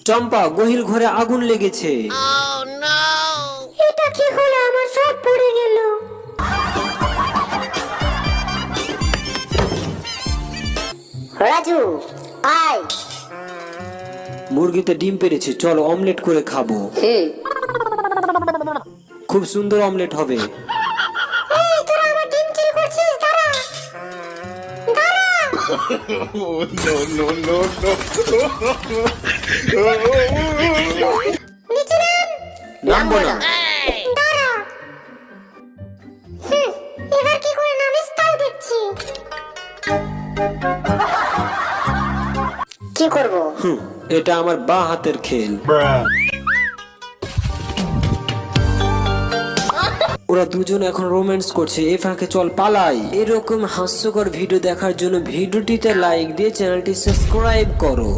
চম্পা, গহিল ঘরে আগুন লেগেছে। এটা কি হলো, আমার সব পড়ে গেল। রাজু আয়। মুরগিতে ডিম পেড়েছে, চল অমলেট করে খাবো। খুব সুন্দর অমলেট হবে। এই তোরা আমার ডিম চুরি করছিস, দাঁড়া দাঁড়া। নিচে নাম। নামবো না। দাঁড়া। এবার কি করে নামিস তাই দেখছি। কি করব? এটা আমার বা হাতের খেল। ওরা দুজন এখন রোম্যান্স করছে, এ ফাঁকে চল পালাই। এরকম হাস্যকর ভিডিও দেখার জন্য ভিডিওটিতে লাইক দিয়ে চ্যানেলটি সাবস্ক্রাইব করো।